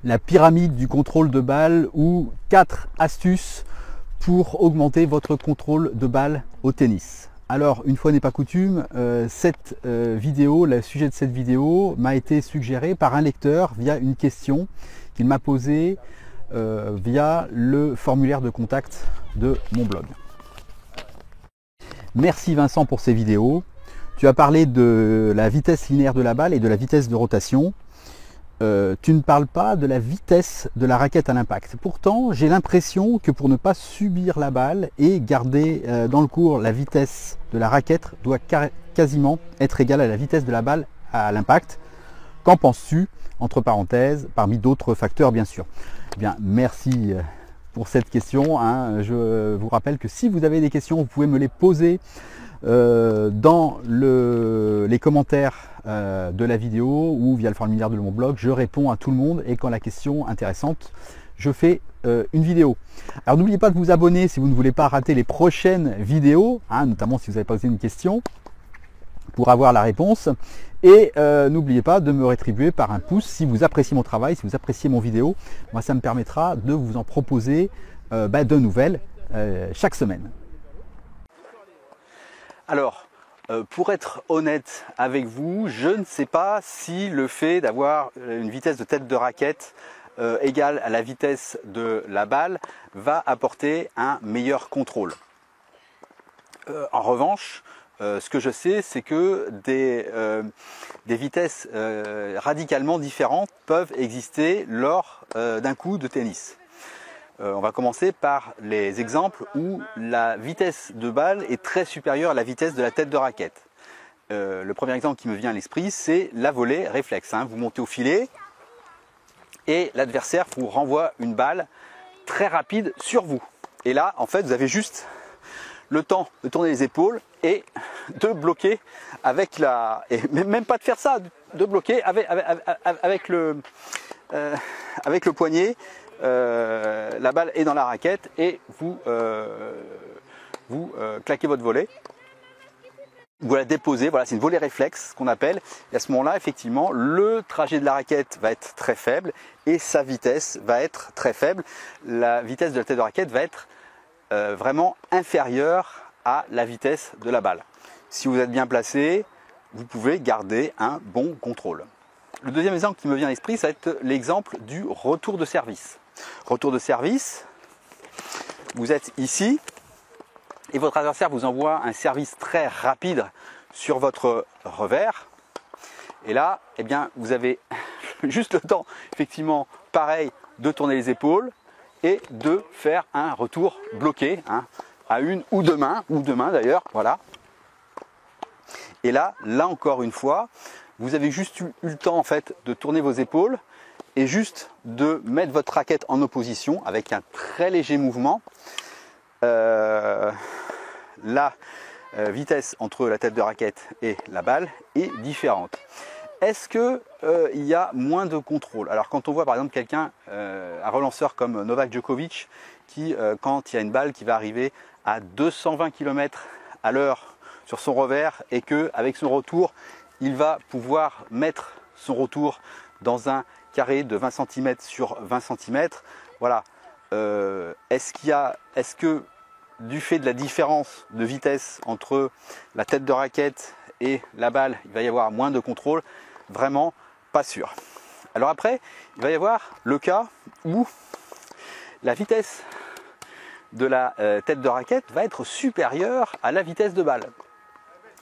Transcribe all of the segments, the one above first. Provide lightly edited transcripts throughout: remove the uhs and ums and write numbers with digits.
la pyramide du contrôle de balle ou 4 astuces pour augmenter votre contrôle de balle au tennis. Alors, une fois n'est pas coutume, cette vidéo, le sujet de cette vidéo m'a été suggéré par un lecteur via une question qu'il m'a posée via le formulaire de contact de mon blog. Merci Vincent pour ces vidéos. Tu as parlé de la vitesse linéaire de la balle et de la vitesse de rotation. Tu ne parles pas de la vitesse de la raquette à l'impact. Pourtant, j'ai l'impression que pour ne pas subir la balle et garder dans le cours la vitesse de la raquette doit quasiment être égale à la vitesse de la balle à l'impact. Qu'en penses-tu? Entre parenthèses, parmi d'autres facteurs bien sûr. Eh bien, merci pour cette question. Je vous rappelle que si vous avez des questions, vous pouvez me les poser dans les commentaires de la vidéo ou via le formulaire de mon blog. Je réponds à tout le monde et quand la question est intéressante, je fais une vidéo. Alors n'oubliez pas de vous abonner si vous ne voulez pas rater les prochaines vidéos, notamment si vous avez posé une question pour avoir la réponse. Et n'oubliez pas de me rétribuer par un pouce si vous appréciez mon travail, si vous appréciez mon vidéo. Moi, ça me permettra de vous en proposer de nouvelles chaque semaine. Alors, pour être honnête avec vous, je ne sais pas si le fait d'avoir une vitesse de tête de raquette égale à la vitesse de la balle va apporter un meilleur contrôle. En revanche, ce que je sais, c'est que des vitesses radicalement différentes peuvent exister lors d'un coup de tennis. On va commencer par les exemples où la vitesse de balle est très supérieure à la vitesse de la tête de raquette. Le premier exemple qui me vient à l'esprit, c'est la volée réflexe. Vous montez au filet et l'adversaire vous renvoie une balle très rapide sur vous. Et là, en fait, vous avez juste le temps de tourner les épaules et de bloquer avec la... Et même pas de faire ça, de bloquer avec le poignet. La balle est dans la raquette et vous claquez votre volée. Vous la déposez, voilà, c'est une volée réflexe qu'on appelle. Et à ce moment-là, effectivement, le trajet de la raquette va être très faible et sa vitesse va être très faible. La vitesse de la tête de raquette va être vraiment inférieure à la vitesse de la balle. Si vous êtes bien placé, vous pouvez garder un bon contrôle. Le deuxième exemple qui me vient à l'esprit, ça va être l'exemple du retour de service. Retour de service, vous êtes ici et votre adversaire vous envoie un service très rapide sur votre revers. Et là, eh bien, vous avez juste le temps, effectivement, pareil, de tourner les épaules et de faire un retour bloqué à une ou deux mains d'ailleurs, voilà. Et là encore une fois, vous avez juste eu le temps en fait de tourner vos épaules et juste de mettre votre raquette en opposition avec un très léger mouvement. La vitesse entre la tête de raquette et la balle est différente. Est-ce qu'il y a moins de contrôle? Alors quand on voit par exemple quelqu'un, un relanceur comme Novak Djokovic, qui quand il y a une balle qui va arriver à 220 km à l'heure sur son revers et qu'avec son retour, il va pouvoir mettre son retour dans un carré de 20 cm sur 20 cm. Voilà. Est-ce que du fait de la différence de vitesse entre la tête de raquette et la balle, il va y avoir moins de contrôle? Vraiment pas sûr. Alors après, il va y avoir le cas où la vitesse de la tête de raquette va être supérieure à la vitesse de balle.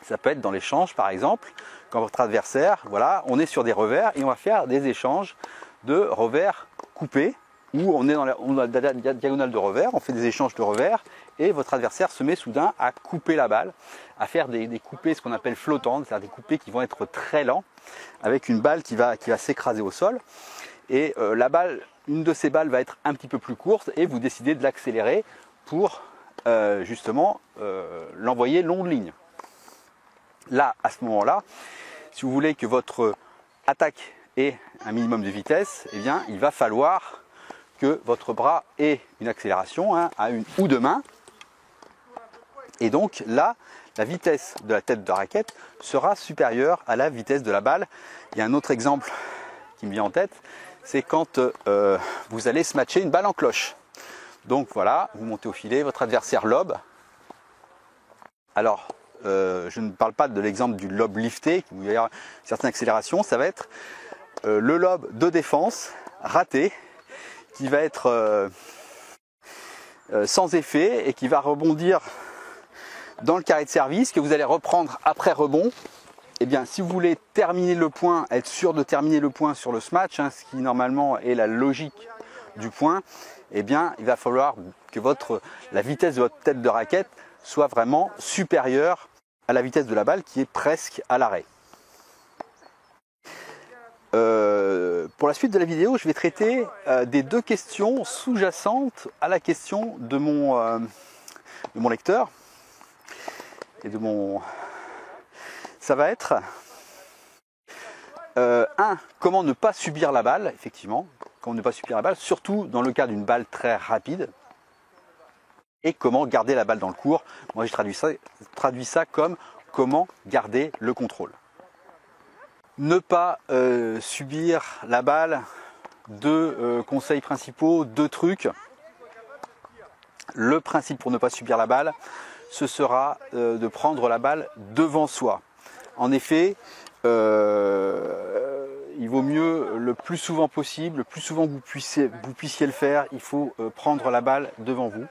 Ça peut être dans l'échange par exemple, quand votre adversaire, voilà, on est sur des revers et on va faire des échanges de revers coupés, où on est dans la diagonale de revers, on fait des échanges de revers et votre adversaire se met soudain à couper la balle, à faire des coupés, ce qu'on appelle flottantes, c'est-à-dire des coupés qui vont être très lents, avec une balle qui va s'écraser au sol. Et la balle, une de ces balles va être un petit peu plus courte et vous décidez de l'accélérer pour justement l'envoyer longue ligne. Là, à ce moment-là, si vous voulez que votre attaque ait un minimum de vitesse, eh bien, il va falloir que votre bras ait une accélération à une ou deux mains. Et donc là, la vitesse de la tête de raquette sera supérieure à la vitesse de la balle. Il y a un autre exemple qui me vient en tête, c'est quand vous allez smatcher une balle en cloche. Donc voilà, vous montez au filet, votre adversaire lobe. Alors, je ne parle pas de l'exemple du lob lifté, où il y a certaines accélérations, ça va être le lob de défense raté, qui va être sans effet et qui va rebondir dans le carré de service, que vous allez reprendre après rebond. Eh bien, si vous voulez terminer le point, être sûr de terminer le point sur le smash, ce qui normalement est la logique du point, eh bien, il va falloir que la vitesse de votre tête de raquette soit vraiment supérieure à la vitesse de la balle qui est presque à l'arrêt. Pour la suite de la vidéo, je vais traiter des deux questions sous-jacentes à la question de mon lecteur et de mon... Ça va être comment ne pas subir la balle, effectivement, comment ne pas subir la balle, surtout dans le cas d'une balle très rapide, et comment garder la balle dans le court. Moi, je traduis ça comme comment garder le contrôle. Ne pas subir la balle, deux conseils principaux, deux trucs. Le principe pour ne pas subir la balle, ce sera de prendre la balle devant soi. En effet, il vaut mieux le plus souvent possible, le plus souvent que vous puissiez le faire, il faut prendre la balle devant vous.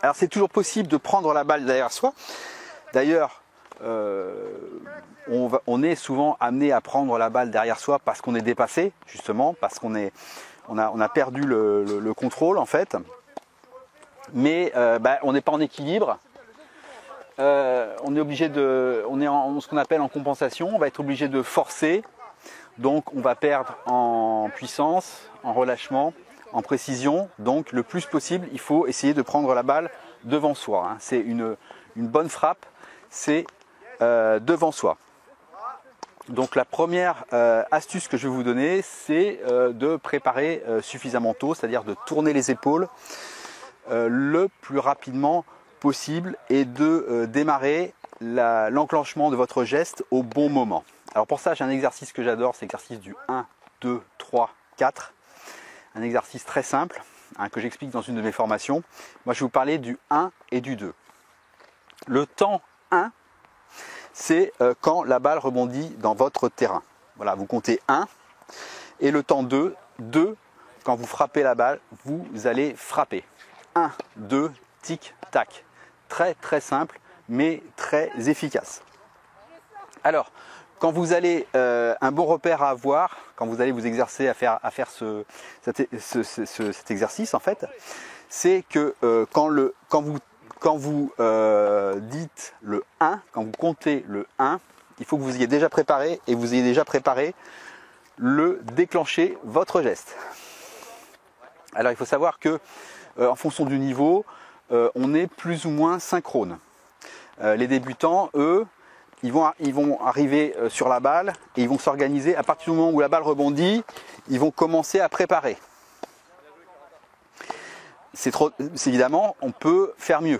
Alors c'est toujours possible de prendre la balle derrière soi. D'ailleurs, on est souvent amené à prendre la balle derrière soi parce qu'on est dépassé, justement, parce qu'on a perdu le contrôle en fait. Mais on n'est pas en équilibre. On est en ce qu'on appelle en compensation, on va être obligé de forcer, donc on va perdre en puissance, en relâchement, en précision. Donc le plus possible, il faut essayer de prendre la balle devant soi. C'est une bonne frappe, c'est devant soi. Donc la première astuce que je vais vous donner, c'est de préparer suffisamment tôt, c'est-à-dire de tourner les épaules le plus rapidement possible et de démarrer l'enclenchement de votre geste au bon moment. Alors pour ça, j'ai un exercice que j'adore, c'est l'exercice du 1, 2, 3, 4. Un exercice très simple que j'explique dans une de mes formations. Moi, je vais vous parler du 1 et du 2. Le temps 1, c'est quand la balle rebondit dans votre terrain. Voilà, vous comptez 1. Et le temps 2, quand vous frappez la balle, vous allez frapper. 1, 2, tic, tac. Très très simple, mais très efficace. Alors, quand vous allez un bon repère à avoir, quand vous allez vous exercer à faire cet exercice, en fait, c'est que quand vous dites le 1, quand vous comptez le 1, il faut que vous ayez déjà préparé et vous ayez déjà préparé le déclencher votre geste. Alors, il faut savoir que en fonction du niveau, on est plus ou moins synchrone. Les débutants, eux, ils vont arriver sur la balle et ils vont s'organiser. À partir du moment où la balle rebondit, ils vont commencer à préparer. Évidemment, on peut faire mieux.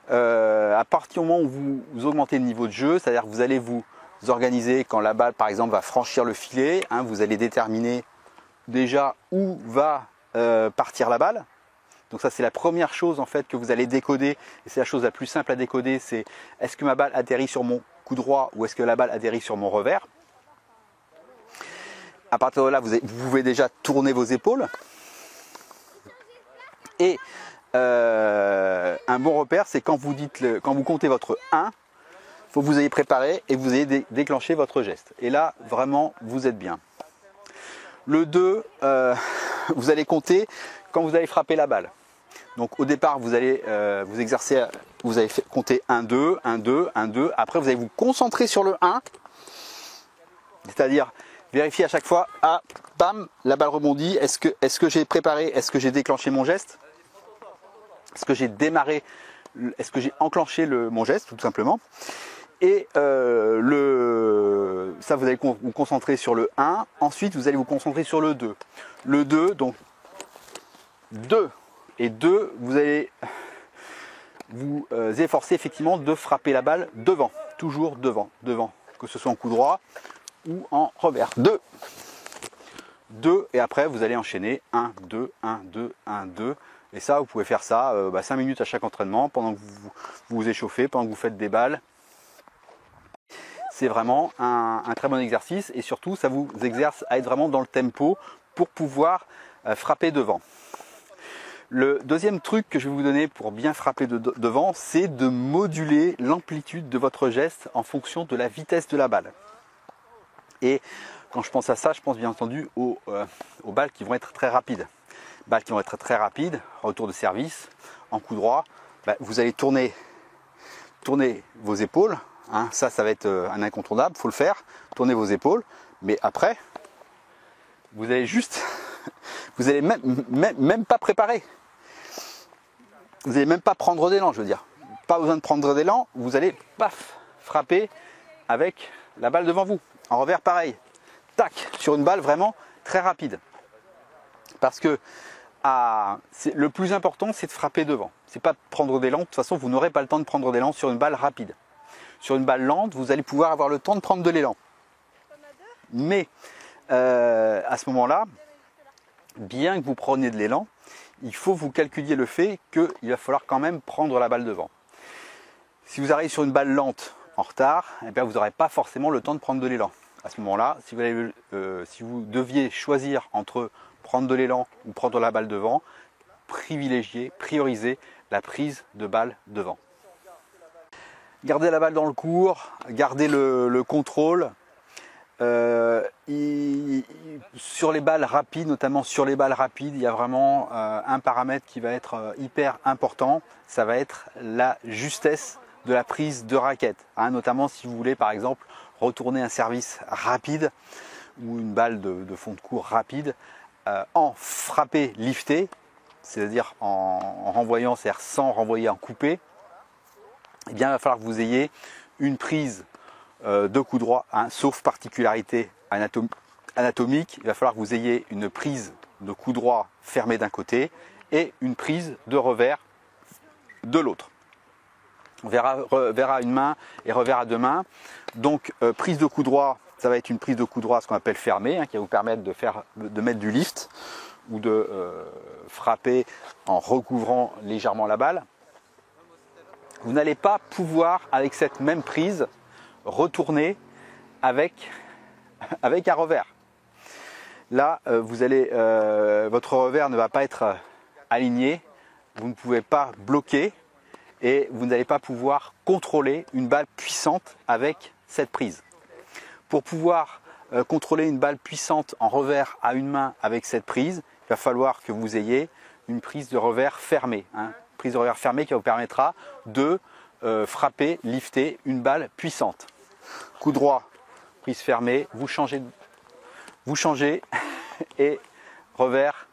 À partir du moment où vous augmentez le niveau de jeu, c'est-à-dire que vous allez vous organiser quand la balle, par exemple, va franchir le filet, vous allez déterminer déjà où va partir la balle. Donc ça, c'est la première chose en fait que vous allez décoder, et c'est la chose la plus simple à décoder, c'est est-ce que ma balle atterrit sur mon coup droit ou est-ce que la balle atterrit sur mon revers. À partir de là, vous pouvez déjà tourner vos épaules. Et un bon repère, c'est quand vous comptez votre 1, il faut que vous ayez préparé et que vous ayez déclenché votre geste. Et là, vraiment, vous êtes bien. Le 2, vous allez compter quand vous allez frapper la balle. Donc au départ, vous allez vous exercer, vous allez compter 1, 2, 1, 2, 1, 2. Après, vous allez vous concentrer sur le 1. C'est-à-dire vérifier à chaque fois, bam, la balle rebondit. Est-ce que j'ai préparé, est-ce que j'ai déclenché mon geste? Est-ce que j'ai démarré, est-ce que j'ai enclenché mon geste, tout simplement? Et ça, vous allez vous concentrer sur le 1. Ensuite, vous allez vous concentrer sur le 2. Le 2, donc 2 et 2, vous allez vous efforcer effectivement de frapper la balle devant, toujours devant, que ce soit en coup droit ou en revers. 2, 2 et après vous allez enchaîner 1, 2, 1, 2, 1, 2. Et ça, vous pouvez faire ça 5 minutes à chaque entraînement pendant que vous vous échauffez, pendant que vous faites des balles. C'est vraiment un très bon exercice et surtout ça vous exerce à être vraiment dans le tempo pour pouvoir frapper devant. Le deuxième truc que je vais vous donner pour bien frapper devant, c'est de moduler l'amplitude de votre geste en fonction de la vitesse de la balle. Et quand je pense à ça, je pense bien entendu aux balles qui vont être très rapides. Balles qui vont être très rapides, retour de service, en coup droit, vous allez tourner vos épaules. Hein, ça va être un incontournable, il faut le faire, tournez vos épaules, mais après, vous allez juste, vous allez même pas préparer. Vous n'allez même pas prendre d'élan, je veux dire. Pas besoin de prendre d'élan, vous allez, paf, frapper avec la balle devant vous. En revers, pareil. Tac, sur une balle vraiment très rapide. Parce que le plus important, c'est de frapper devant. C'est pas de prendre d'élan. De toute façon, vous n'aurez pas le temps de prendre d'élan sur une balle rapide. Sur une balle lente, vous allez pouvoir avoir le temps de prendre de l'élan. Mais à ce moment-là, bien que vous preniez de l'élan, il faut vous calculiez le fait qu'il va falloir quand même prendre la balle devant. Si vous arrivez sur une balle lente en retard, eh bien vous n'aurez pas forcément le temps de prendre de l'élan. À ce moment-là, si vous deviez choisir entre prendre de l'élan ou prendre la balle devant, priorisez la prise de balle devant. Gardez la balle dans le court, gardez le contrôle. Sur les balles rapides, notamment sur les balles rapides, il y a vraiment un paramètre qui va être hyper important, ça va être la justesse de la prise de raquette, hein, notamment si vous voulez par exemple retourner un service rapide ou une balle de fond de court rapide en frappé lifté, c'est-à-dire en renvoyant, c'est-à-dire sans renvoyer en coupé, eh bien il va falloir que vous ayez une prise de coup droit, hein, sauf particularité anatomique, il va falloir que vous ayez une prise de coup droit fermée d'un côté et une prise de revers de l'autre. Revers à une main et revers à deux mains. Donc prise de coup droit, ça va être une prise de coup droit, ce qu'on appelle fermée, hein, qui va vous permettre de mettre du lift ou de frapper en recouvrant légèrement la balle. Vous n'allez pas pouvoir, avec cette même prise, retourner avec un revers. Là, votre revers ne va pas être aligné, vous ne pouvez pas bloquer et vous n'allez pas pouvoir contrôler une balle puissante avec cette prise. Pour pouvoir contrôler une balle puissante en revers à une main avec cette prise, il va falloir que vous ayez une prise de revers fermée. Hein, prise de revers fermée qui vous permettra de frapper, lifter une balle puissante. Coup droit, prise fermée, vous changez et revers,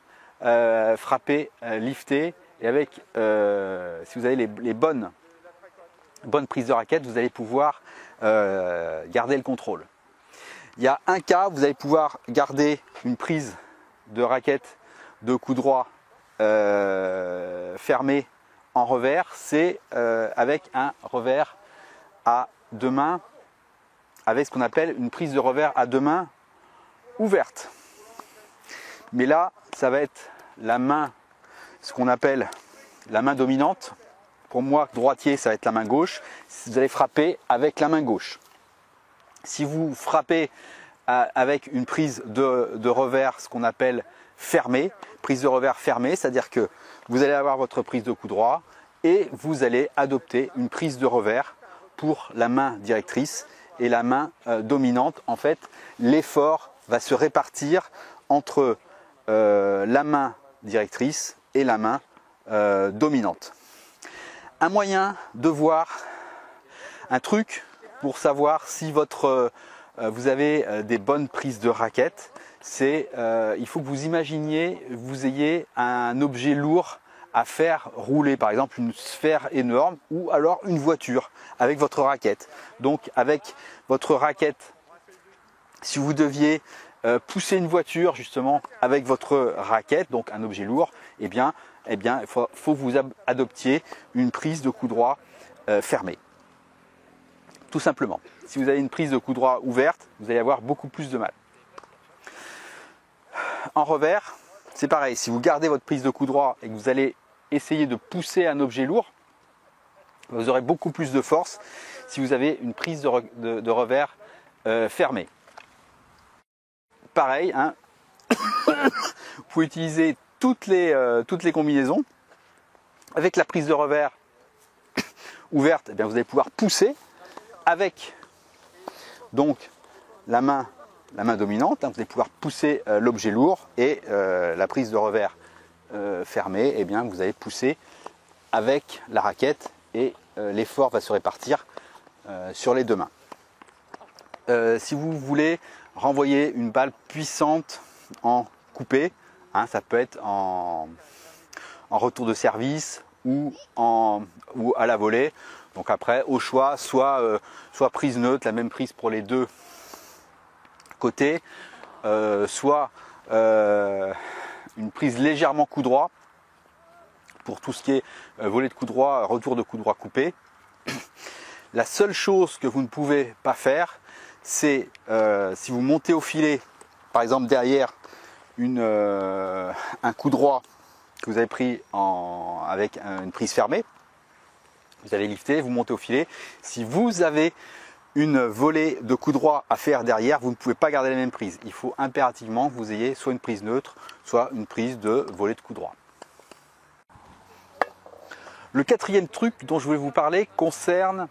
frappé, lifté. Et avec, si vous avez les bonnes prises de raquette, vous allez pouvoir garder le contrôle. Il y a un cas, vous allez pouvoir garder une prise de raquette de coup droit fermée en revers, c'est avec un revers à deux mains, avec ce qu'on appelle une prise de revers à deux mains ouverte. Mais là, ça va être la main, ce qu'on appelle la main dominante. Pour moi, droitier, ça va être la main gauche. Vous allez frapper avec la main gauche. Si vous frappez avec une prise de revers, ce qu'on appelle fermée, prise de revers fermée, c'est-à-dire que vous allez avoir votre prise de coup droit et vous allez adopter une prise de revers pour la main directrice et la main dominante. En fait, l'effort va se répartir entre la main directrice et la main dominante. Un moyen de voir, un truc pour savoir si vous avez des bonnes prises de raquette, c'est il faut que vous imaginiez, vous ayez un objet lourd à faire rouler, par exemple une sphère énorme ou alors une voiture avec votre raquette. Donc avec votre raquette, si vous deviez pousser une voiture justement avec votre raquette, donc un objet lourd, eh bien il faut que vous adoptiez une prise de coup droit fermée. Tout simplement. Si vous avez une prise de coup droit ouverte, vous allez avoir beaucoup plus de mal. en revers, c'est pareil. Si vous gardez votre prise de coup droit et que vous allez essayer de pousser un objet lourd, vous aurez beaucoup plus de force si vous avez une prise de revers fermée. Pareil, hein, vous pouvez utiliser toutes les combinaisons. Avec la prise de revers ouverte, eh bien, vous allez pouvoir pousser avec donc la main dominante. Hein, vous allez pouvoir pousser l'objet lourd et la prise de revers fermée, eh bien, vous allez pousser avec la raquette et l'effort va se répartir sur les deux mains. Si vous voulez renvoyer une balle puissante en coupé, hein, ça peut être en retour de service ou à la volée. Donc après, au choix, soit prise neutre, la même prise pour les deux côtés, soit une prise légèrement coup droit pour tout ce qui est volée de coup droit, retour de coup droit coupé. La seule chose que vous ne pouvez pas faire, c'est si vous montez au filet, par exemple derrière un coup droit que vous avez pris avec une prise fermée, vous avez lifté, vous montez au filet. Si vous avez une volée de coup droit à faire derrière, vous ne pouvez pas garder la même prise. Il faut impérativement que vous ayez soit une prise neutre, soit une prise de volée de coup droit. Le quatrième truc dont je voulais vous parler concerne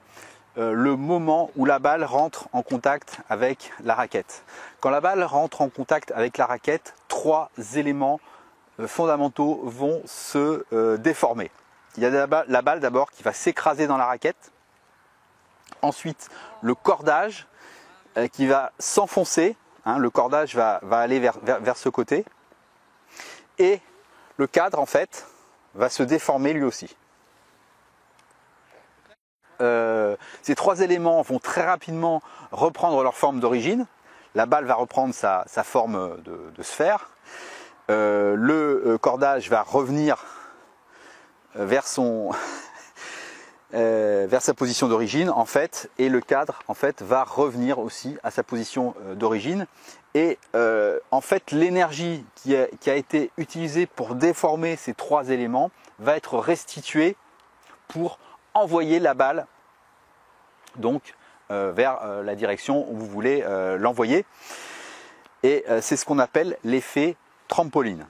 le moment où la balle rentre en contact avec la raquette. Quand la balle rentre en contact avec la raquette, trois éléments fondamentaux vont se déformer. Il y a la balle d'abord qui va s'écraser dans la raquette. Ensuite, le cordage qui va s'enfoncer. Hein, le cordage va aller vers ce côté. Et le cadre, en fait, va se déformer lui aussi. Ces trois éléments vont très rapidement reprendre leur forme d'origine. La balle va reprendre sa forme de sphère. Le cordage va revenir vers sa position d'origine en fait, et le cadre en fait va revenir aussi à sa position d'origine. Et en fait, l'énergie qui a été utilisée pour déformer ces trois éléments va être restituée pour envoyer la balle donc vers la direction où vous voulez l'envoyer. Et c'est ce qu'on appelle l'effet trampoline.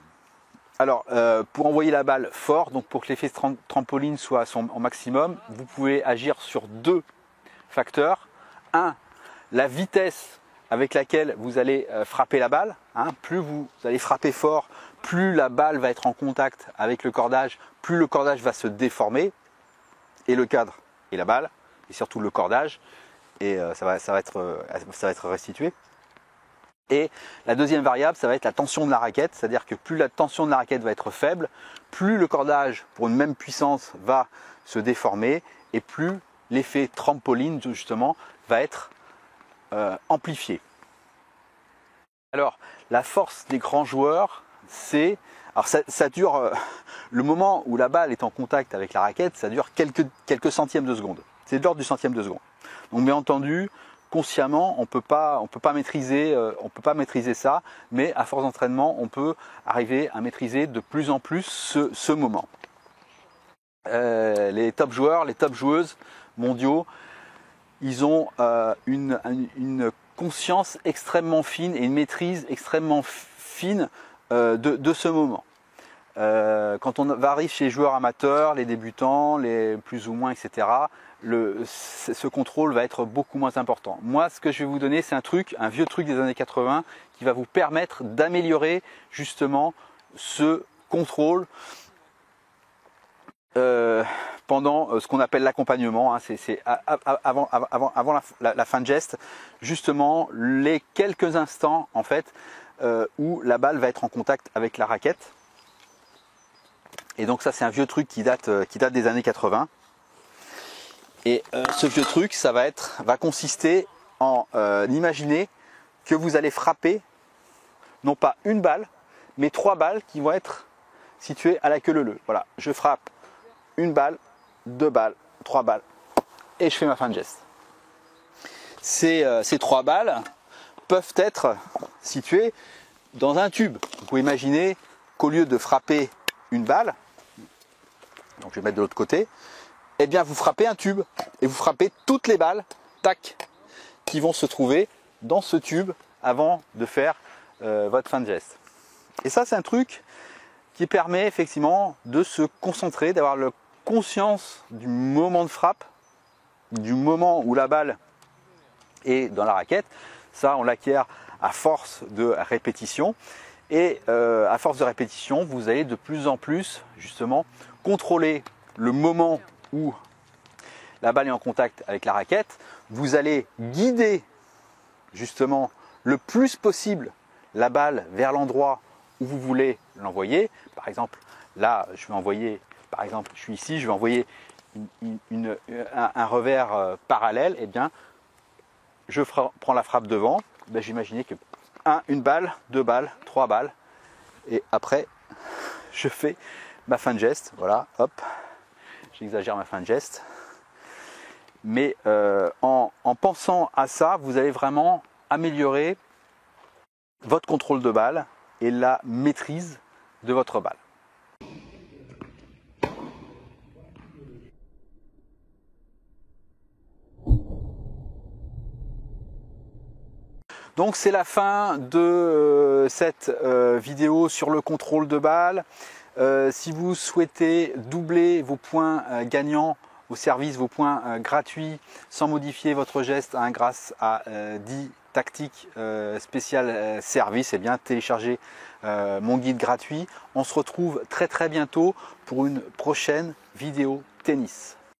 Alors, pour envoyer la balle fort, donc pour que l'effet trampoline soit au maximum, vous pouvez agir sur deux facteurs. Un, la vitesse avec laquelle vous allez frapper la balle. Hein, plus vous allez frapper fort, plus la balle va être en contact avec le cordage, plus le cordage va se déformer, et le cadre et la balle, et surtout le cordage, et ça va être restitué. Et la deuxième variable, ça va être la tension de la raquette, c'est-à-dire que plus la tension de la raquette va être faible, plus le cordage, pour une même puissance, va se déformer, et plus l'effet trampoline, justement, va être amplifié. Alors, la force des grands joueurs, c'est... Alors ça dure... le moment où la balle est en contact avec la raquette, ça dure quelques centièmes de seconde. C'est de l'ordre du centième de seconde. Donc bien entendu, consciemment, on peut pas maîtriser ça, mais à force d'entraînement, on peut arriver à maîtriser de plus en plus ce moment. Les top joueurs, les top joueuses mondiaux, ils ont une conscience extrêmement fine et une maîtrise extrêmement fine de ce moment. Quand on arrive chez les joueurs amateurs, les débutants, les plus ou moins, etc., ce contrôle va être beaucoup moins important. Moi, ce que je vais vous donner, c'est un vieux truc des années 80 qui va vous permettre d'améliorer justement ce contrôle pendant ce qu'on appelle l'accompagnement. Hein, c'est avant la fin de geste, justement les quelques instants en fait où la balle va être en contact avec la raquette. Et donc ça, c'est un vieux truc qui date des années 80. Et ce vieux truc, ça va consister en imaginer que vous allez frapper non pas une balle, mais 3 balles qui vont être situées à la queue leu-leu. Voilà, je frappe une balle, 2 balles, 3 balles, et je fais ma fin de geste. Ces 3 balles peuvent être situées dans un tube. Vous pouvez imaginer qu'au lieu de frapper une balle, donc je vais mettre de l'autre côté, eh bien vous frappez un tube et vous frappez toutes les balles, tac, qui vont se trouver dans ce tube avant de faire votre fin de geste. Et ça, c'est un truc qui permet effectivement de se concentrer, d'avoir la conscience du moment de frappe, du moment où la balle est dans la raquette. Ça, on l'acquiert à force de répétition. Et à force de répétition, vous allez de plus en plus justement contrôler le moment où la balle est en contact avec la raquette. Vous allez guider justement le plus possible la balle vers l'endroit où vous voulez l'envoyer. Par exemple, là, je vais envoyer, par exemple, je suis ici, je vais envoyer un revers parallèle. Eh bien, je prends la frappe devant. Ben, j'imaginais que une balle, 2 balles, 3 balles. Et après, je fais ma fin de geste. Voilà, hop, j'exagère ma fin de geste. Mais en pensant à ça, vous allez vraiment améliorer votre contrôle de balle et la maîtrise de votre balle. Donc c'est la fin de cette vidéo sur le contrôle de balle. Si vous souhaitez doubler vos points gagnants au service, vos points gratuits, sans modifier votre geste grâce à 10 tactiques spéciales service, eh bien téléchargez mon guide gratuit. On se retrouve très bientôt pour une prochaine vidéo tennis.